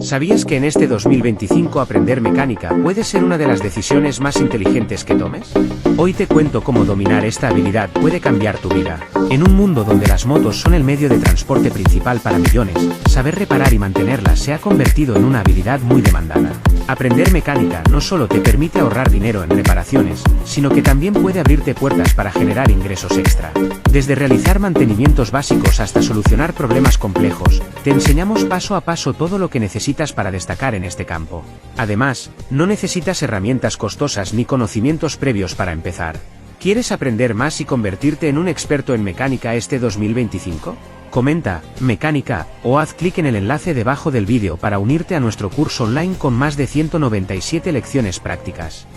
¿Sabías que en este 2025 aprender mecánica puede ser una de las decisiones más inteligentes que tomes? Hoy te cuento cómo dominar esta habilidad puede cambiar tu vida. En un mundo donde las motos son el medio de transporte principal para millones, saber reparar y mantenerlas se ha convertido en una habilidad muy demandada. Aprender mecánica no solo te permite ahorrar dinero en reparaciones, sino que también puede abrirte puertas para generar ingresos extra. Desde realizar mantenimientos básicos hasta solucionar problemas complejos, te enseñamos paso a paso todo lo que necesitas para destacar en este campo. Además, no necesitas herramientas costosas ni conocimientos previos para empezar. ¿Quieres aprender más y convertirte en un experto en mecánica este 2025? Comenta, mecánica, o haz clic en el enlace debajo del vídeo para unirte a nuestro curso online con más de 197 lecciones prácticas.